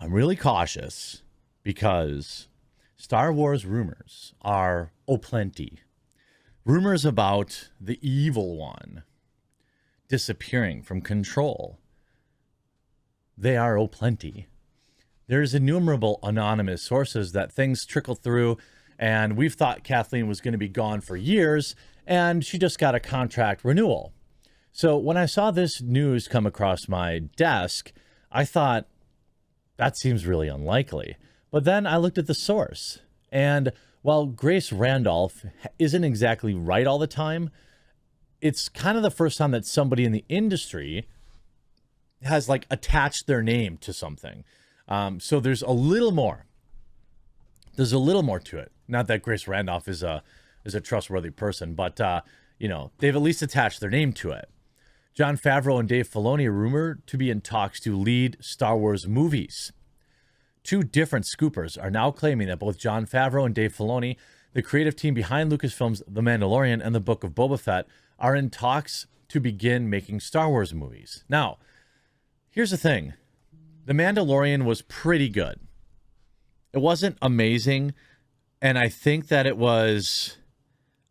I'm really cautious because Star Wars rumors are plenty. Rumors about the evil one disappearing from control. They are plenty. There's innumerable anonymous sources that things trickle through, and we've thought Kathleen was going to be gone for years, and she just got a contract renewal. So when I saw this news come across my desk, I thought, that seems really unlikely. But then I looked at the source, and while Grace Randolph isn't exactly right all the time, it's kind of the first time that somebody in the industry has like attached their name to something. So there's a little more. There's a little more to it. Not that Grace Randolph is a trustworthy person, but they've at least attached their name to it. Jon Favreau and Dave Filoni are rumored to be in talks to lead Star Wars movies. Two different scoopers are now claiming that both Jon Favreau and Dave Filoni, the creative team behind Lucasfilm's The Mandalorian and The Book of Boba Fett, are in talks to begin making Star Wars movies. Now, here's the thing. The Mandalorian was pretty good. It wasn't amazing, and I think that it was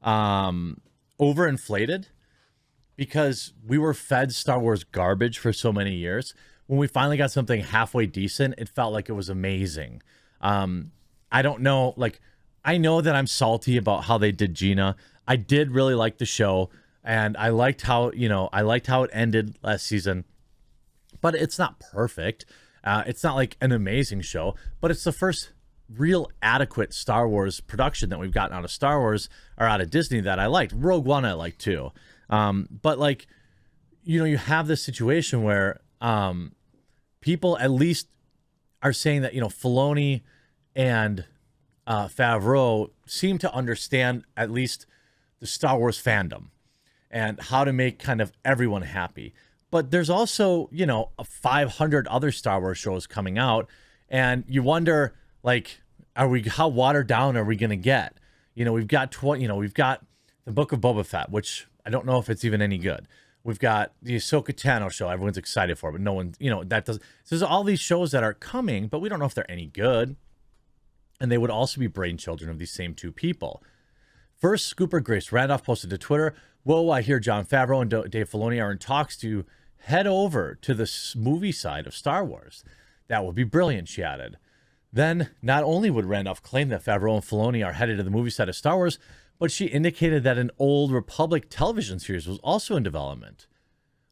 overinflated because we were fed Star Wars garbage for so many years. When we finally got something halfway decent, it felt like it was amazing. I don't know, I know that I'm salty about how they did Gina. I did really like the show, and I liked how it ended last season. But it's not perfect. It's not like an amazing show, but it's the first real adequate Star Wars production that we've gotten out of Star Wars or out of Disney that I liked. Rogue One I liked too. But you have this situation where people at least are saying that, Filoni and Favreau seem to understand at least the Star Wars fandom and how to make kind of everyone happy. But there's also, 500 other Star Wars shows coming out, and you wonder, how watered down are we going to get? We've got we've got the Book of Boba Fett, which I don't know if it's even any good. We've got the Ahsoka Tano show. Everyone's excited for it, but no one, that does. So there's all these shows that are coming, but we don't know if they're any good. And they would also be brainchildren of these same two people. First, Scooper Grace Randolph posted to Twitter, "Whoa, I hear Jon Favreau and Dave Filoni are in talks to head over to the movie side of Star Wars. That would be brilliant," she added. Then, not only would Randolph claim that Favreau and Filoni are headed to the movie side of Star Wars, but she indicated that an Old Republic television series was also in development.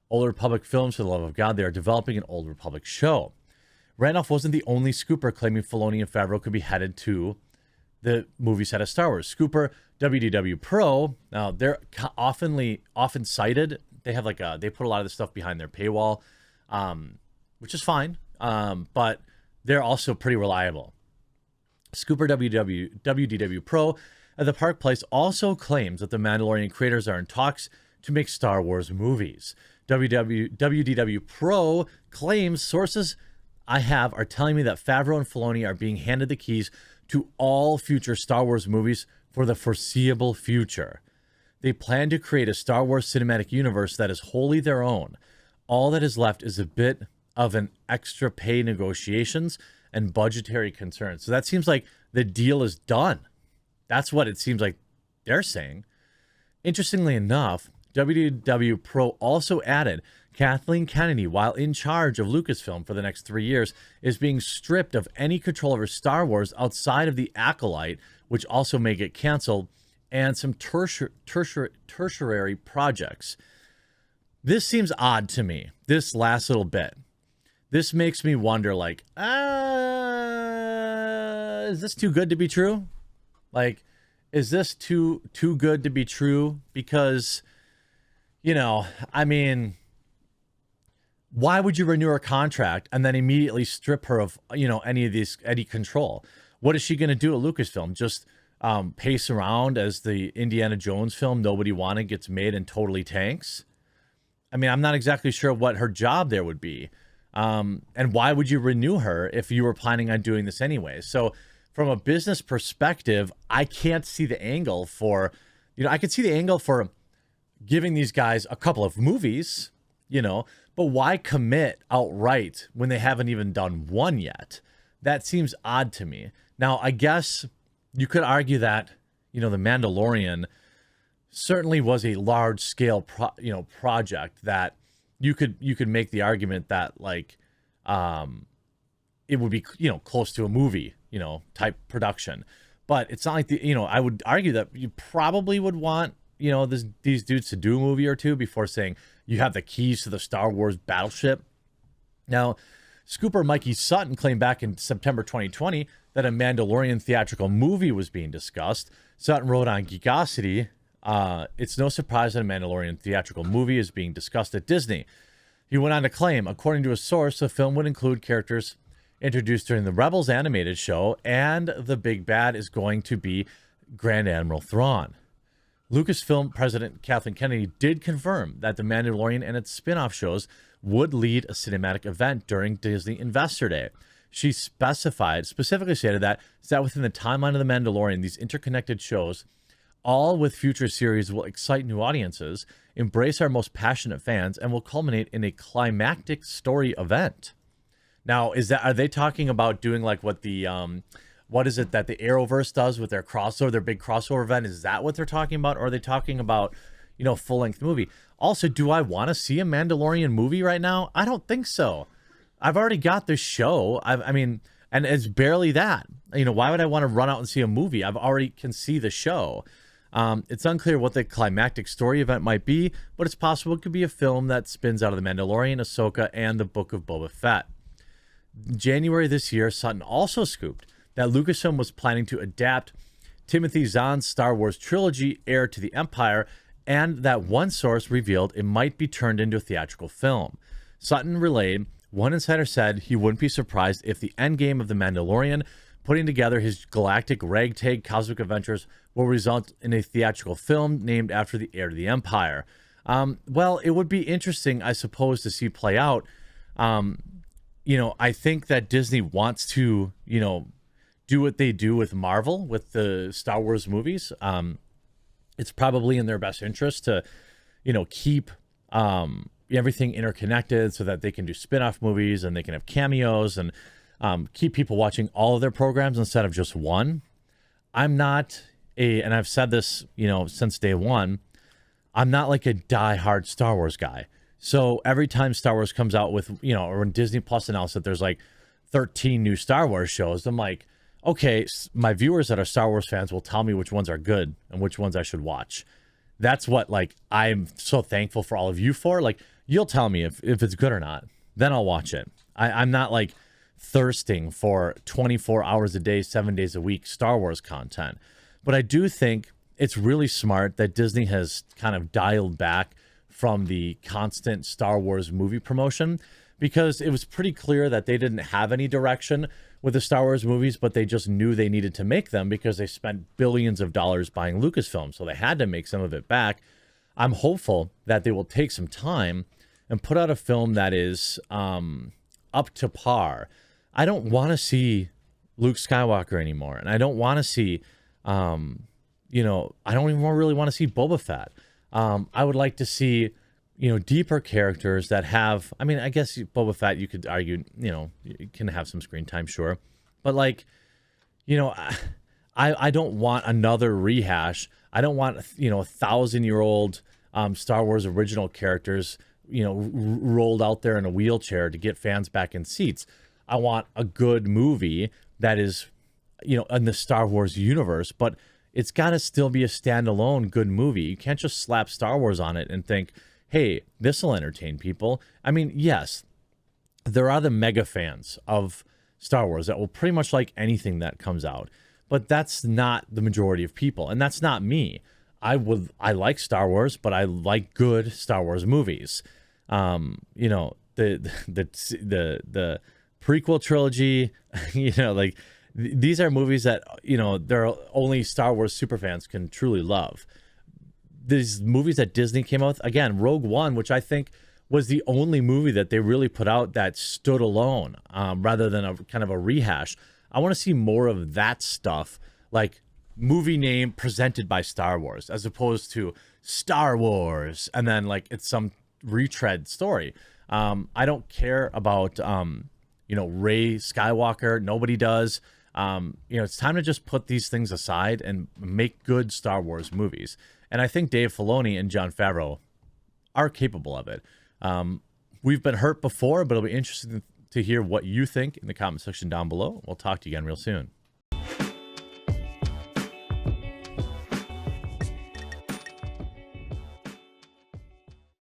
Old Republic Films, for the love of God, they are developing an Old Republic show. Randolph wasn't the only scooper claiming Filoni and Favreau could be headed to the movie set of Star Wars. Scooper WDW Pro, now they're often cited. They have they put a lot of the stuff behind their paywall, which is fine, but they're also pretty reliable. Scooper WDW Pro at the Park Place also claims that the Mandalorian creators are in talks to make Star Wars movies. WDW Pro claims sources I have are telling me that Favreau and Filoni are being handed the keys to all future Star Wars movies for the foreseeable future. They plan to create a Star Wars cinematic universe that is wholly their own. All that is left is a bit of an extra pay negotiations and budgetary concerns. So that seems like the deal is done. That's what it seems like they're saying. Interestingly enough, WDW Pro also added Kathleen Kennedy, while in charge of Lucasfilm for the next 3 years, is being stripped of any control over Star Wars outside of the Acolyte, which also may get canceled, and some tertiary projects. This seems odd to me, this last little bit. This makes me wonder, is this too good to be true? Is this too good to be true? Because, why would you renew her contract and then immediately strip her of, any control? What is she going to do at Lucasfilm? Just pace around as the Indiana Jones film nobody wanted gets made and totally tanks? I'm not exactly sure what her job there would be. And why would you renew her if you were planning on doing this anyway? So from a business perspective, I can't see the angle for, I could see the angle for giving these guys a couple of movies, but But why commit outright when they haven't even done one yet? That seems odd to me. Now, I guess you could argue that, the Mandalorian certainly was a large scale project that you could make the argument that like it would be close to a movie type production, but it's not like I would argue that you probably would want these dudes to do a movie or two before saying you have the keys to the Star Wars battleship. Now, Scooper Mikey Sutton claimed back in September 2020 that a Mandalorian theatrical movie was being discussed. Sutton wrote on Geekosity, it's no surprise that a Mandalorian theatrical movie is being discussed at Disney. He went on to claim, according to a source, the film would include characters introduced during the Rebels animated show, and the big bad is going to be Grand Admiral Thrawn. Lucasfilm president Kathleen Kennedy did confirm that The Mandalorian and its spin-off shows would lead a cinematic event during Disney Investor Day. She specifically stated that within the timeline of The Mandalorian, these interconnected shows, all with future series, will excite new audiences, embrace our most passionate fans, and will culminate in a climactic story event. Now, are they talking about doing like what the what is it that the Arrowverse does with their crossover, their big crossover event? Is that what they're talking about? Or are they talking about, full-length movie? Also, do I want to see a Mandalorian movie right now? I don't think so. I've already got the show. I mean, and it's barely that. Why would I want to run out and see a movie? I've already can see the show. It's unclear what the climactic story event might be, but it's possible it could be a film that spins out of The Mandalorian, Ahsoka, and the Book of Boba Fett. January this year, Sutton also scooped that Lucasfilm was planning to adapt Timothy Zahn's Star Wars trilogy, Heir to the Empire, and that one source revealed it might be turned into a theatrical film. Sutton relayed, one insider said he wouldn't be surprised if the endgame of The Mandalorian, putting together his galactic ragtag cosmic adventures, will result in a theatrical film named after the heir to the Empire. Well, it would be interesting, I suppose, to see play out. I think that Disney wants to, do what they do with Marvel, with the Star Wars movies. It's probably in their best interest to, keep everything interconnected so that they can do spin-off movies and they can have cameos and keep people watching all of their programs instead of just one. I'm not and I've said this, since day one, I'm not like a die-hard Star Wars guy. So every time Star Wars comes out with, or when Disney Plus announced that there's like 13 new Star Wars shows, I'm like, okay, my viewers that are Star Wars fans will tell me which ones are good and which ones I should watch. That's what, like, I'm so thankful for all of you for. Like, you'll tell me if it's good or not. Then I'll watch it. I'm not, like, thirsting for 24 hours a day, 7 days a week Star Wars content. But I do think it's really smart that Disney has kind of dialed back from the constant Star Wars movie promotion, because it was pretty clear that they didn't have any direction with the Star Wars movies, but they just knew they needed to make them because they spent billions of dollars buying Lucasfilm, so they had to make some of it back. I'm hopeful that they will take some time and put out a film that is up to par. I don't want to see Luke Skywalker anymore, and I don't want to see, I don't even really want to see Boba Fett. I would like to see, deeper characters that have, I mean, I guess Boba Fett, you could argue, you can have some screen time, sure. But like, I don't want another rehash. I don't want, 1,000-year-old Star Wars original characters, rolled out there in a wheelchair to get fans back in seats. I want a good movie that is, in the Star Wars universe, but it's got to still be a standalone good movie. You can't just slap Star Wars on it and think, hey, this will entertain people. I mean, yes, there are the mega fans of Star Wars that will pretty much like anything that comes out, but that's not the majority of people, and that's not me. I like Star Wars, but I like good Star Wars movies. The prequel trilogy, like these are movies that, there are only Star Wars superfans can truly love. These movies that Disney came out with, again, Rogue One, which I think was the only movie that they really put out that stood alone, rather than a kind of a rehash. I want to see more of that stuff, like movie name presented by Star Wars, as opposed to Star Wars and then like it's some retread story. I don't care about Rey Skywalker. Nobody does. It's time to just put these things aside and make good Star Wars movies. And I think Dave Filoni and Jon Favreau are capable of it. We've been hurt before, but it'll be interesting to hear what you think in the comment section down below. We'll talk to you again real soon.